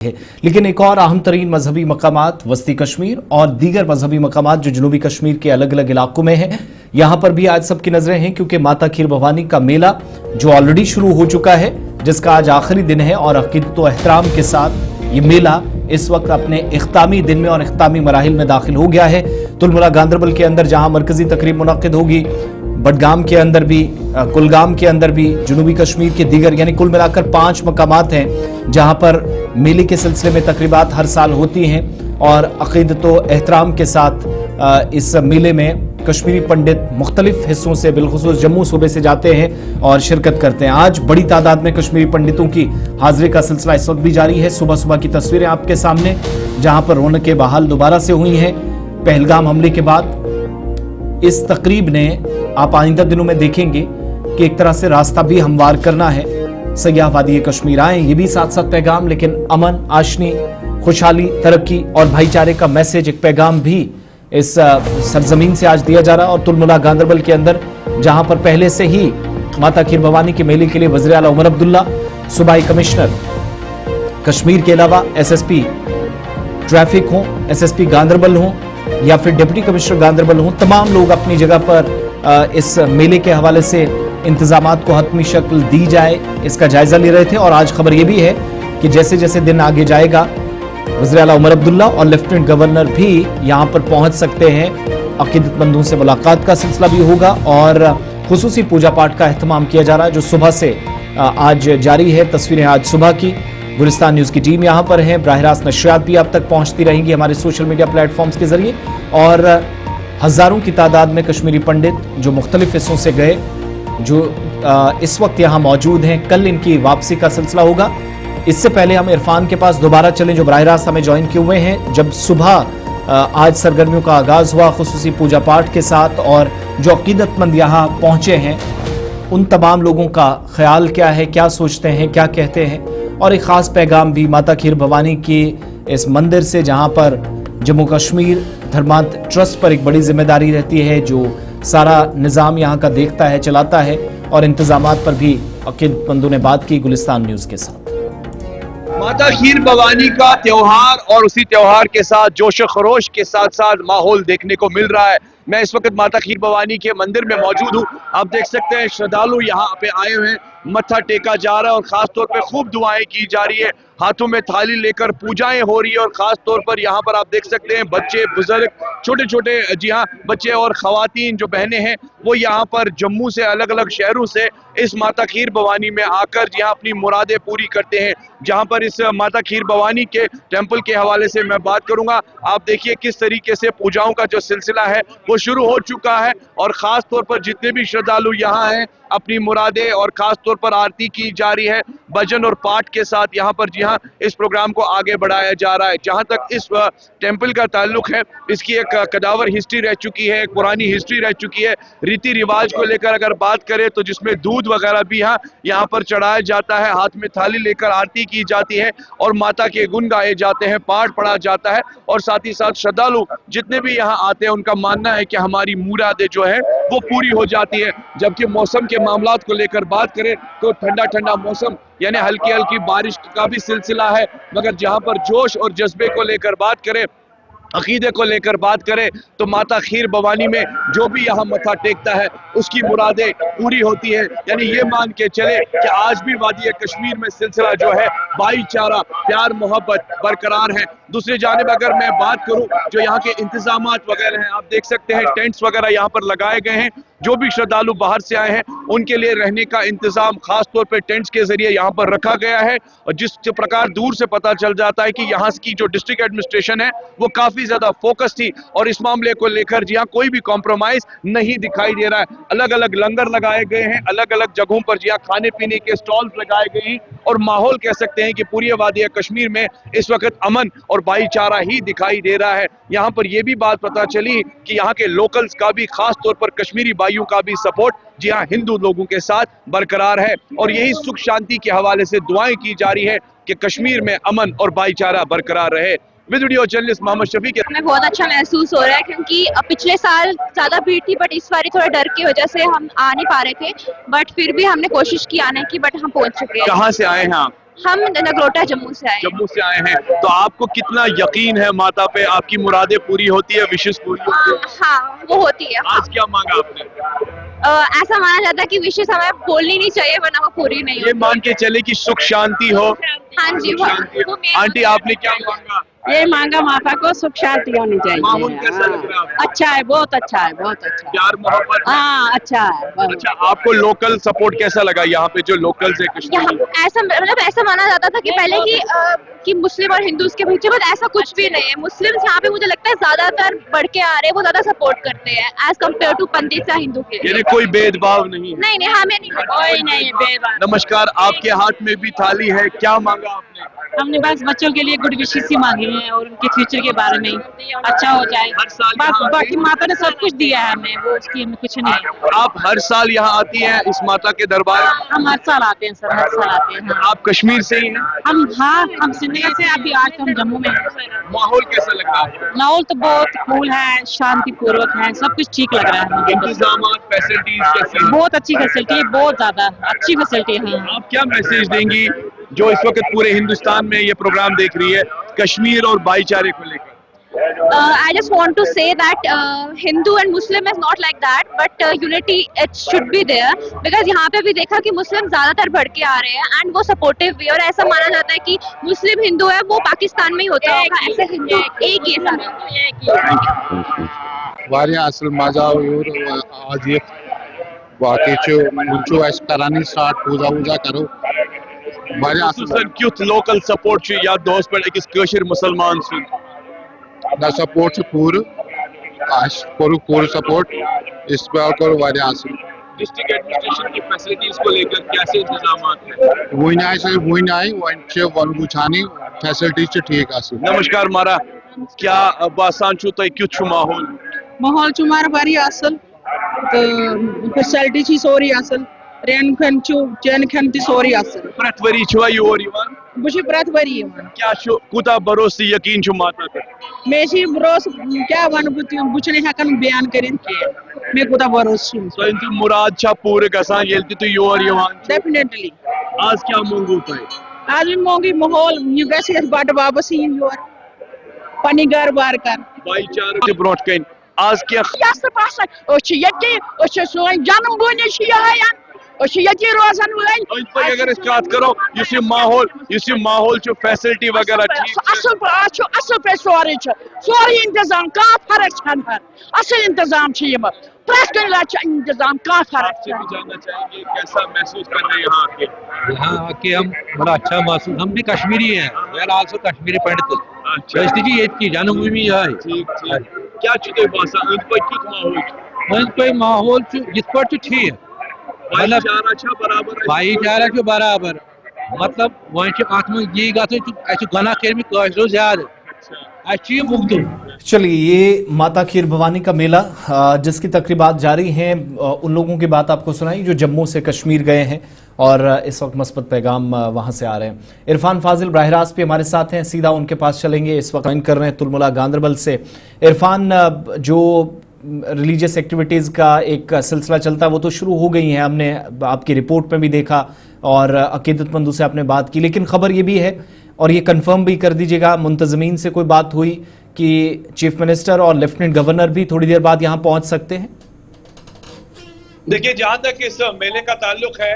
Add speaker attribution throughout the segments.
Speaker 1: है। लेकिन एक और अहम तरीन मजहबी मकामात वस्ती कश्मीर और दीगर मजहबी मकामात जो जनूबी कश्मीर के अलग अलग इलाकों में हैं, यहां पर भी आज सबकी नजरें हैं क्योंकि माता खीर भवानी का मेला जो ऑलरेडी शुरू हो चुका है, जिसका आज आखिरी दिन है और अकीदत व एहतराम के साथ ये मेला इस वक्त अपने इख्तामी दिन में और इख्तामी मराहिल में दाखिल हो गया है। तुलमुला गांदरबल के अंदर जहां मरकजी तकरीब मुनक्किद होगी, बडगाम के अंदर भी, कुलगाम के अंदर भी, जनूबी कश्मीर के दीगर यानी कुल मिलाकर 5 मकामात हैं जहां पर मेले के सिलसिले में तकरीबात हर साल होती हैं और अकीदत व एहतराम के साथ इस मेले में कश्मीरी पंडित मुख्तलिफ हिस्सों से बिलखुसूस जम्मू सूबे से जाते हैं और शिरकत करते हैं। आज बड़ी तादाद में कश्मीरी पंडितों की हाजिरी का सिलसिला इस वक्त भी जारी है। सुबह सुबह की तस्वीरें आपके सामने जहां पर रौनकें बहाल दोबारा से हुई हैं पहलगाम हमले के बाद। इस तकरीब ने आप आइंदा दिनों में देखेंगे कि एक तरह से रास्ता भी हमवार करना है। सयाह वादी कश्मीर आए, ये भी साथ साथ पैगाम, लेकिन अमन, आशनी, खुशहाली, तरक्की और भाईचारे का मैसेज, एक पैगाम भी इस सरजमीन से आज दिया जा रहा है। और तुलमुला गांदरबल के अंदर जहां पर पहले से ही माता खीर भवानी के मेले के लिए वज़ीर आला उमर अब्दुल्ला, सूबाई कमिश्नर कश्मीर के अलावा एसएसपी ट्रैफिक हो, एसएसपी गांदरबल हो या फिर डिप्टी कमिश्नर गांदरबल हो, तमाम लोग अपनी जगह पर इस मेले के हवाले से इंतजामात को हतमी शक्ल दी जाए इसका जायजा ले रहे थे। और आज खबर यह भी है कि जैसे जैसे दिन आगे जाएगा वज़ीर आला उमर अब्दुल्ला और लेफ्टिनेंट गवर्नर भी यहां पर पहुंच सकते हैं। अकीदतमंदों से मुलाकात का सिलसिला भी होगा और खुसूसी पूजा पाठ का एहतमाम किया जा रहा है जो सुबह से आज जारी है। तस्वीरें आज सुबह की गुलिस्तान न्यूज की टीम यहां पर है। बराह रास्त नशरियात भी आप तक पहुंचती रहेंगी हमारे सोशल मीडिया प्लेटफॉर्म्स के जरिए। और हजारों की तादाद में कश्मीरी पंडित जो मुख्तलिफ हिस्सों से गए, जो इस वक्त यहां मौजूद हैं, कल इनकी वापसी का सिलसिला होगा। इससे पहले हम इरफान के पास दोबारा चलें जो बराह रास्त हमें ज्वाइन किए हुए हैं। जब सुबह आज सरगर्मियों का आगाज हुआ खुसूसी पूजा पाठ के साथ और जो अकीदतमंद यहाँ पहुंचे हैं, उन तमाम लोगों का ख्याल क्या है, क्या सोचते हैं, क्या कहते हैं, और एक खास पैगाम भी माता खीर भवानी की इस मंदिर से, जहां पर जम्मू कश्मीर धर्मांत ट्रस्ट पर एक बड़ी जिम्मेदारी रहती है जो सारा निज़ाम यहाँ का देखता है, चलाता है। और इंतजामात पर भी अकीदतमंदों ने बात की गुलिस्तान न्यूज के साथ।
Speaker 2: माता खीर भवानी का त्योहार और उसी त्योहार के साथ जोश खरोश के साथ साथ माहौल देखने को मिल रहा है। मैं इस वक्त माता खीर भवानी के मंदिर में मौजूद हूँ। आप देख सकते हैं श्रद्धालु यहाँ पे आए हुए हैं, मत्था टेका जा रहा है और खास तौर पे खूब दुआएं की जा रही है, हाथों में थाली लेकर पूजाएं हो रही है। और खास तौर पर यहाँ पर आप देख सकते हैं बच्चे, बुजुर्ग, छोटे छोटे, जी हाँ, बच्चे और खवातीन जो बहनें हैं वो यहाँ पर जम्मू से, अलग अलग शहरों से इस माता खीर भवानी में आकर यहाँ अपनी मुरादें पूरी करते हैं। जहाँ पर इस माता खीर भवानी के टेम्पल के हवाले से मैं बात करूंगा, आप देखिए किस तरीके से पूजाओं का जो सिलसिला है वो शुरू हो चुका है। और खास तौर पर जितने भी श्रद्धालु यहाँ हैं अपनी मुरादें, और खास तौर पर आरती की जा रही है भजन और पाठ के साथ, यहाँ पर जी हाँ इस प्रोग्राम को आगे बढ़ाया जा रहा है। जहाँ तक इस टेम्पल का ताल्लुक है, इसकी एक कदावर हिस्ट्री रह चुकी है, एक पुरानी हिस्ट्री रह चुकी है। रीति रिवाज को लेकर अगर बात करें तो जिसमें दूध वगैरह भी यहाँ पर चढ़ाया जाता है, हाथ में थाली लेकर आरती की जाती है और माता के गुण गाए जाते हैं, पाठ पढ़ा जाता है। और साथ ही साथ श्रद्धालु जितने भी यहाँ आते हैं उनका मानना है कि हमारी मुरादें जो है वो पूरी हो जाती है। जबकि मौसम के मामलात को लेकर बात करें तो ठंडा ठंडा मौसम, यानी हल्की हल्की बारिश का भी सिलसिला है। मगर जहां पर जोश और जज्बे को लेकर बात करें, अकीदे को लेकर बात करें, तो माता खीर भवानी में जो भी यहाँ मत्था टेकता है उसकी मुरादें पूरी होती है। यानी ये मान के चले कि आज भी वादी कश्मीर में सिलसिला जो है भाईचारा, प्यार मोहब्बत बरकरार है। दूसरी जानिब अगर मैं बात करूं जो यहाँ के इंतजामात वगैरह हैं, आप देख सकते हैं टेंट्स वगैरह यहाँ पर लगाए गए हैं। जो भी श्रद्धालु बाहर से आए हैं उनके लिए रहने का इंतजाम खास तौर पे टेंट्स के जरिए यहाँ पर रखा गया है। और जिस प्रकार दूर से पता चल जाता है कि यहाँ की जो डिस्ट्रिक्ट एडमिनिस्ट्रेशन है वो काफी ज्यादा फोकस थी और इस मामले को लेकर जी हाँ कोई भी कॉम्प्रोमाइज नहीं दिखाई दे रहा है। अलग अलग लंगर लगाए गए हैं, अलग अलग जगहों पर जी हाँ खाने पीने के स्टॉल्स लगाए गए हैं और माहौल कह सकते हैं कि पूरी वादी कश्मीर में इस वक्त अमन और भाईचारा ही दिखाई दे रहा है। यहाँ पर यह भी बात पता चली कि यहाँ के लोकल्स का भी, खास तौर पर कश्मीरी भाइयों का भी सपोर्ट जी हाँ हिंदू लोगों के साथ बरकरार है। और यही सुख शांति के हवाले से दुआएं की जा रही है कि कश्मीर में अमन और भाईचारा बरकरार रहे। वीडियो जर्नलिस्ट मोहम्मद शफी के।
Speaker 3: हमें बहुत अच्छा महसूस हो रहा है क्योंकि पिछले साल ज्यादा भीड़ थी बट इस बार थोड़ा डर की वजह से हम आ नहीं पा रहे थे, बट फिर भी हमने कोशिश की आने की, बट हम पहुंच चुके हैं।
Speaker 2: कहाँ से आए हैं आप?
Speaker 3: हम नगरोटा जम्मू से आए हैं।
Speaker 2: जम्मू से आए हैं, तो आपको कितना यकीन है माता पे, आपकी मुरादें पूरी होती है, विशेष पूरी होती है?
Speaker 3: हाँ, वो होती है।
Speaker 2: आज क्या मांगा आपने?
Speaker 3: ऐसा माना जाता है कि विशेष हमें बोलनी नहीं चाहिए वरना वो पूरी नहीं
Speaker 2: ये
Speaker 3: होती।
Speaker 2: मान के चले कि सुख शांति हो।
Speaker 3: हाँ जी,
Speaker 2: सुख शांति हो।
Speaker 3: वो मेन
Speaker 2: आंटी आपने क्या मांगा?
Speaker 4: ये मांगा माता को सुख शांति होनी
Speaker 2: माहौल
Speaker 4: चाहिए।
Speaker 2: कैसा लग रहा है आपको?
Speaker 4: अच्छा है, बहुत अच्छा है, बहुत अच्छा है।
Speaker 2: प्यार मोहब्बत है?
Speaker 4: हाँ, अच्छा है बहुत।
Speaker 2: अच्छा, आपको लोकल सपोर्ट कैसा लगा यहाँ पे जो लोकल्स है
Speaker 3: यहाँ
Speaker 2: कश्मीर?
Speaker 3: ऐसा मतलब ऐसा माना जाता था कि पहले कि मुस्लिम और हिंदूज के बीच में, बट ऐसा कुछ भी नहीं है। मुस्लिम्स यहाँ पे मुझे लगता है ज्यादातर बढ़ के आ रहे हैं, वो ज्यादा सपोर्ट करते हैं एज कम्पेयर टू पंडित या हिंदू के।
Speaker 2: यानी कोई भेदभाव नहीं है?
Speaker 3: नहीं, हमें नहीं
Speaker 4: कोई नहीं बेबाक।
Speaker 2: नमस्कार, आपके हाथ में भी थाली है, क्या मांगा आपने?
Speaker 4: हमने बस बच्चों के लिए गुड विशेस ही मांगी हैं और उनके फ्यूचर के बारे में अच्छा हो जाए।
Speaker 2: हर साल
Speaker 4: बस
Speaker 2: यहाँ
Speaker 4: बाकी माता ने सब कुछ दिया है हमें, वो उसकी हमें कुछ नहीं है।
Speaker 2: आप हर साल यहाँ आती हैं इस माता के दरबार में?
Speaker 4: हम हर साल आते हैं सर, हर साल आते हैं। हाँ।
Speaker 2: आप कश्मीर से ही हैं?
Speaker 4: हम श्रीनगर से, अभी आज तो हम जम्मू में हैं।
Speaker 2: माहौल कैसा लग रहा है?
Speaker 4: माहौल तो बहुत कूल है, शांति पूर्वक है, सब कुछ ठीक लग रहा है मुझे।
Speaker 2: इंतजाम, फैसिलिटीज कैसी हैं?
Speaker 4: बहुत अच्छी फैसिलिटी है, बहुत ज्यादा अच्छी फैसिलिटी है।
Speaker 2: आप क्या मैसेज देंगी जो इस वक्त पूरे हिंदुस्तान में ये प्रोग्राम देख रही है कश्मीर और भाईचारे को लेकर?
Speaker 3: I just want to say that Hindu and Muslim is not like that, but unity it should be there, because यहाँ पे भी देखा कि मुस्लिम ज्यादातर बढ़ के आ रहे हैं एंड वो सपोर्टिव भी, और ऐसा माना जाता है कि मुस्लिम हिंदू है वो पाकिस्तान में ही होता होगा, ऐसे हिंदू एक ही है सारे।
Speaker 5: वारियां असल मजा और आज ये बाकी जो ऐसे करानी स्टार्ट पूजा वूजा करो वारियां असल
Speaker 2: खुसूसन क्यूथ लोकल सपोर्ट छु या दोस्त पर अकिस कशिर मुसलमान सुन
Speaker 5: द सपोर्ट से पूरा सपोर्ट इस बार करो वारियां असल।
Speaker 2: डिस्ट्रिक्ट एडमिनिस्ट्रेशन की फैसिलिटीज को लेकर कैसे इंतजामात हैं?
Speaker 5: वही नाई वन गुछानी फैसिलिटीज से ठीक असल।
Speaker 2: नमस्कार मारा, क्या बासान छु तो क्यों छु माहौल?
Speaker 4: माहौल चुमार बारी असल तो फैसिलिटी छी सोरी असल, रेन खन छु चैन खन ती सोरी असल।
Speaker 2: प्रतवरी छुआ योर यवान
Speaker 4: बुशी प्रत वरी यवान
Speaker 2: क्या छु कुता भरोसे यकीन छु माता पे?
Speaker 4: मेशी भरोस क्या वन बुचने हकन बयान करिन के मे कुता भरोस छु।
Speaker 2: तो इन मुराद छा पूरे गसान येल्ति तो योर यवान छु।
Speaker 4: डेफिनेटली
Speaker 2: आज क्या मंगू पाए?
Speaker 4: आज भी मोंगी माहौल यू गसे बट वापस ही योर पनी घर बार कर
Speaker 2: भाईचारे से ब्रोट कइन आज क्या
Speaker 4: यस पास ओ छ सोन जन्म बोने छी यहां ओ छ यति रोजन वई
Speaker 2: अगर इस बात करो ये माहौल जो फैसिलिटी वगैरह ठीक
Speaker 4: असल पे सोरी इंतजाम का फर्क छन असल इंतजाम छी यम प्रेस कर इंतजाम का फर्क
Speaker 2: आपसे भी जानना चाहेंगे कैसा महसूस कर रहे हैं यहाँ आके?
Speaker 6: यहाँ आके हम बड़ा अच्छा महसूस, हम भी कश्मीरी हैं, वी आर आल्सो कश्मीरी पंडित।
Speaker 2: अच्छा
Speaker 6: जी ये की जन्मभूमि है।
Speaker 2: ठीक क्या चुते भाषा इन पर कित माहौल
Speaker 6: वहीं कोई माहौल जिस पर तो ठीक
Speaker 2: भाईचारा छा बराबर
Speaker 6: भाईचारा के बराबर मतलब वहीं आत्म ये गो गना कर्मी कशरो ज्यादा अच्छी मुग्ध।
Speaker 1: चलिए, ये माता खीर भवानी का मेला जिसकी तकरीबात जारी हैं, उन लोगों की बात आपको सुनाई जो जम्मू से कश्मीर गए हैं और इस वक्त मस्बत पैगाम वहां से आ रहे हैं। इरफान फाजिल बराह रास्त भी हमारे साथ हैं, सीधा उनके पास चलेंगे। इस वक्त ज्वाइन कर रहे हैं तुलमुला गांदरबल से। इरफान, जो रिलीजियस एक्टिविटीज़ का एक सिलसिला चलता है वो तो शुरू हो गई हैं, हमने आपकी रिपोर्ट में भी देखा और अकीदतमंदों से आपने बात की, लेकिन खबर ये भी है और ये कंफर्म भी कर दीजिएगा, मुंतजमीन से कोई बात हुई कि चीफ मिनिस्टर और लेफ्टिनेंट गवर्नर भी थोड़ी देर बाद यहाँ पहुंच सकते हैं?
Speaker 2: देखिए, जहां तक इस मेले का ताल्लुक है,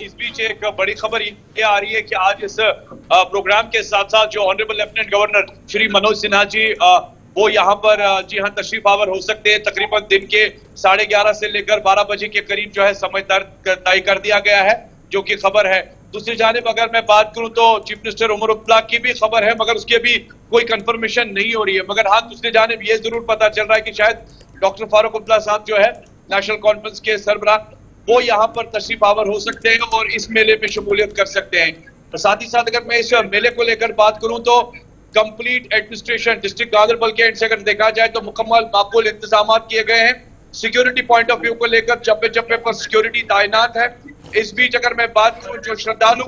Speaker 2: इस बीच एक बड़ी खबर ये आ रही है कि आज इस प्रोग्राम के साथ साथ जो honourable lieutenant governor Shri Manoj Sinha ji वो यहाँ पर जी हाँ तशरीफ आवर हो सकते हैं। तकरीबन दिन के 11:30 से लेकर 12 बजे के करीब जो है समय तय कर दिया गया है, जो कि खबर है। दूसरी जानिब अगर मैं बात करूं तो चीफ मिनिस्टर उमर अब्दुल्ला की भी खबर है, मगर उसकी अभी कोई कंफर्मेशन नहीं हो रही है। मगर हाँ, दूसरी जानिब ये जरूर पता चल रहा है कि शायद डॉक्टर फारूक अब्दुल्ला साहब जो है नेशनल कॉन्फ्रेंस के सरबराह, वो यहाँ पर तशरीफ आवर हो सकते हैं और इस मेले में शमूलियत कर सकते हैं। तो साथ ही साथ अगर मैं इस मेले को लेकर बात करूं तो कंप्लीट एडमिनिस्ट्रेशन डिस्ट्रिक्ट गांदरबल के एंड से अगर देखा जाए तो मुकम्मल माकूल इंतजाम किए गए हैं। सिक्योरिटी पॉइंट ऑफ व्यू को लेकर चप्पे चप्पे पर सिक्योरिटी तैनात है। इस बीच अगर मैं बात करूं, जो श्रद्धालु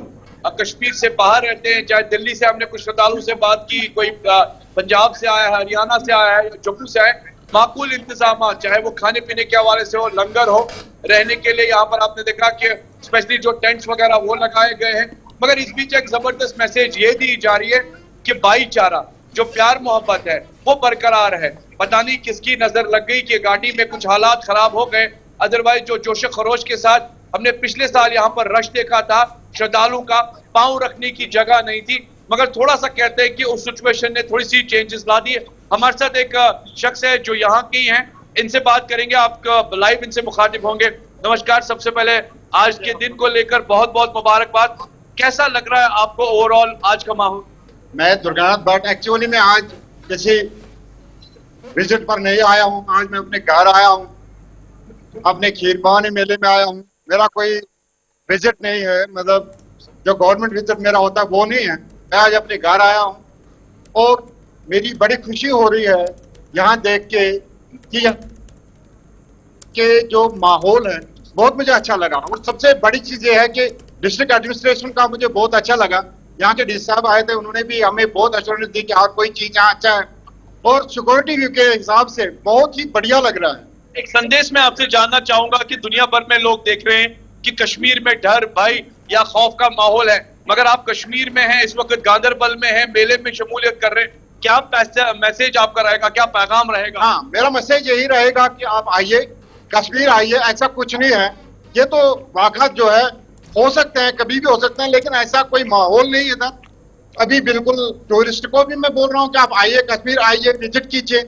Speaker 2: कश्मीर से बाहर रहते हैं, चाहे दिल्ली से हमने कुछ श्रद्धालु से बात की, कोई पंजाब से आया है, हरियाणा से आया है, जम्मू से आया, माकूल इंतजाम, चाहे वो खाने पीने के हवाले से हो, लंगर हो, रहने के लिए यहाँ पर आपने देखा कि स्पेशली जो टेंट्स वगैरह वो लगाए गए हैं। मगर इस बीच एक जबरदस्त मैसेज ये दी जा रही है कि भाईचारा, जो प्यार मोहब्बत है, वो बरकरार है। पता नहीं किसकी नजर लग गई कि गाड़ी में कुछ हालात खराब हो गए, अदरवाइज जो जोश खरोश के साथ हमने पिछले साल यहाँ पर रश देखा था, श्रद्धालु का पांव रखने की जगह नहीं थी, मगर थोड़ा सा कहते हैं कि उस सिचुएशन ने थोड़ी सी चेंजेस ला दी है। हमारे साथ एक शख्स है जो यहाँ की हैं, इनसे बात करेंगे, आप लाइव इनसे मुखातिब होंगे। नमस्कार, सबसे पहले आज के दिन को लेकर बहुत बहुत मुबारकबाद। कैसा लग रहा है आपको ओवरऑल आज का माहौल?
Speaker 7: मैं दुर्गानाथ भट्ट, एक्चुअली मैं आज किसी विजिट पर नहीं आया हूँ, आज मैं अपने घर आया हूँ, अपने खीर भवानी मेले में आया हूँ। मेरा कोई विजिट नहीं है, मतलब जो गवर्नमेंट विजिट मेरा होता है वो नहीं है। मैं आज अपने घर आया हूँ और मेरी बड़ी खुशी हो रही है यहाँ देख के कि जो माहौल है बहुत मुझे अच्छा लगा। और सबसे बड़ी चीज ये है कि डिस्ट्रिक्ट एडमिनिस्ट्रेशन का मुझे बहुत अच्छा लगा। यहाँ के डी साहब आए थे, उन्होंने भी हमें बहुत एश्योरेंस दी कि हर कोई चीज यहाँ अच्छा है और सिक्योरिटी व्यू के हिसाब से बहुत ही बढ़िया लग रहा है।
Speaker 2: एक संदेश मैं आपसे जानना चाहूंगा कि दुनिया भर में लोग देख रहे हैं कि कश्मीर में डर, भय या खौफ का माहौल है, मगर आप कश्मीर में हैं, इस वक्त गांदरबल में हैं, मेले में शमूलियत कर रहे हैं, क्या मैसेज आपका रहेगा, क्या पैगाम रहेगा?
Speaker 7: हाँ, मेरा मैसेज यही रहेगा कि आप आइए, कश्मीर आइए। ऐसा कुछ नहीं है, ये तो वाक़ात जो है हो सकते हैं, कभी भी हो सकते हैं, लेकिन ऐसा कोई माहौल नहीं है इधर अभी। बिल्कुल टूरिस्ट को भी मैं बोल रहा हूँ कि आप आइए, कश्मीर आइए, विजिट कीजिए।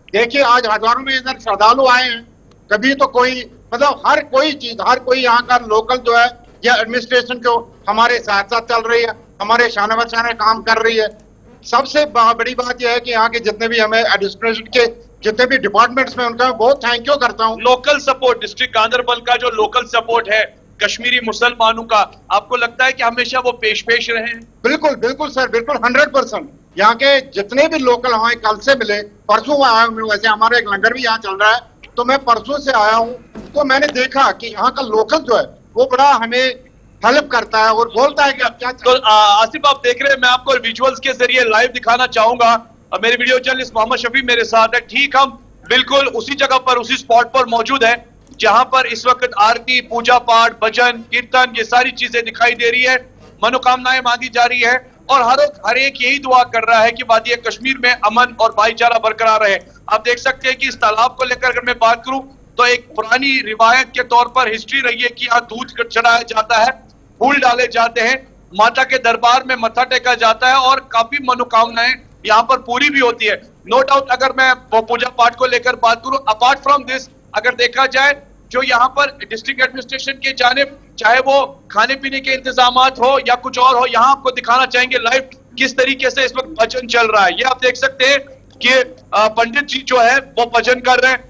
Speaker 7: देखिए आज हजारों में इधर श्रद्धालु आए हैं, कभी तो कोई मतलब हर कोई चीज, हर कोई यहाँ का लोकल जो है या एडमिनिस्ट्रेशन जो हमारे साथ साथ चल रही है, हमारे शान बशाने काम कर रही है। सबसे बड़ी बात यह है कि यहाँ के जितने भी हमें एडमिनिस्ट्रेशन के जितने भी डिपार्टमेंट्स में उनका बहुत थैंक यू करता हूँ।
Speaker 2: लोकल सपोर्ट, डिस्ट्रिक्ट गांदरबल का जो लोकल सपोर्ट है कश्मीरी मुसलमानों का, आपको लगता है कि हमेशा वो पेश रहे हैं?
Speaker 7: बिल्कुल बिल्कुल सर, बिल्कुल 100%। यहाँ के जितने भी लोकल हमें कल से मिले, परसों आया हूँ, वैसे हमारा एक लंगर भी यहाँ चल रहा है, तो मैं परसों से आया हूँ, तो मैंने देखा कि यहाँ का लोकल जो है वो बड़ा हमें हेल्प करता है और बोलता है कि आप क्या।
Speaker 2: तो आसिफ, आप देख रहे हैं, मैं आपको विजुअल्स के जरिए लाइव दिखाना चाहूंगा। मेरे वीडियो जर्नलिस्ट मोहम्मद शफी मेरे साथ है। ठीक, हम बिल्कुल उसी जगह पर, उसी स्पॉट पर मौजूद है जहां पर इस वक्त आरती, पूजा पाठ, भजन, कीर्तन, ये सारी चीजें दिखाई दे रही है, मनोकामनाएं मांगी जा रही है और हर एक यही दुआ कर रहा है कि वादी कश्मीर में अमन और भाईचारा बरकरार रहे। आप देख सकते हैं कि इस तालाब को लेकर अगर मैं बात करूं तो एक पुरानी रिवायत के तौर पर हिस्ट्री रही है कि यहाँ दूध चढ़ाया जाता है, फूल डाले जाते हैं, माता के दरबार में मत्था टेका जाता है और काफी मनोकामनाएं यहाँ पर पूरी भी होती है। नो डाउट, अगर मैं पूजा पाठ को लेकर बात करूं, अपार्ट फ्रॉम दिस अगर देखा जाए जो यहाँ पर डिस्ट्रिक्ट एडमिनिस्ट्रेशन के जानिब, चाहे वो खाने पीने के इंतजामात हो या कुछ और हो, यहाँ आपको दिखाना चाहेंगे लाइव किस तरीके से इस वक्त भजन चल रहा है। ये आप देख सकते हैं कि पंडित जी जो है वो भजन कर रहे हैं।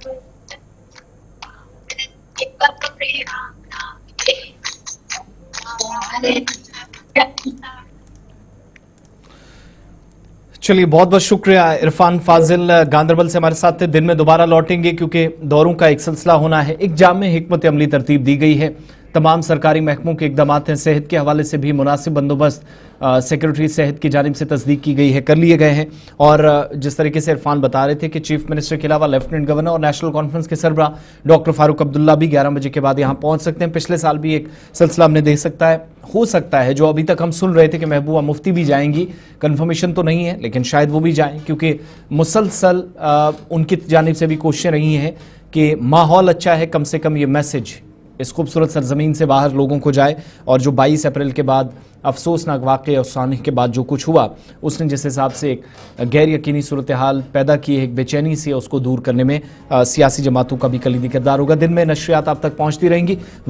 Speaker 1: चलिए, बहुत बहुत शुक्रिया। इरफान फाजिल गांदरबल से हमारे साथ थे। दिन में दोबारा लौटेंगे क्योंकि दौरों का एक सिलसिला होना है। एक जामे हिकमत अमली तरतीब दी गई है, तमाम सरकारी महकमों के इकदामात हैं, सेहत के हवाले से भी मुनासिब बंदोबस्त सेक्रेटरी सेहत की जानिब से तस्दीक की गई है, कर लिए गए हैं। और जिस तरीके से इरफान बता रहे थे कि चीफ मिनिस्टर के अलावा लेफ्टिनेंट गवर्नर और नेशनल कॉन्फ्रेंस के सरबराह डॉक्टर फारूक अब्दुल्ला भी 11 बजे के बाद यहाँ पहुँच सकते हैं। पिछले साल भी एक सिलसिला हमने देख हो सकता है जो अभी तक हम सुन रहे थे कि महबूबा मुफ्ती भी जाएंगी, कन्फर्मेशन तो नहीं है, लेकिन शायद वो भी जाएं, क्योंकि मुसलसल उनकी जानिब से भी कोशिशें रही हैं कि माहौल अच्छा है, कम से कम ये मैसेज इस खूबसूरत सरजमीन से बाहर लोगों को जाए। और जो 22 अप्रैल के बाद अफसोसनाक वाक़े और सानह के बाद जो कुछ हुआ, उसने जिस हिसाब से एक गैर यकीनी सूरत हाल पैदा की है, एक बेचैनी सी, उसको दूर करने में सियासी जमातों का भी कलीदी किरदार होगा। दिन में नशरियात आप तक पहुँचती रहेंगी।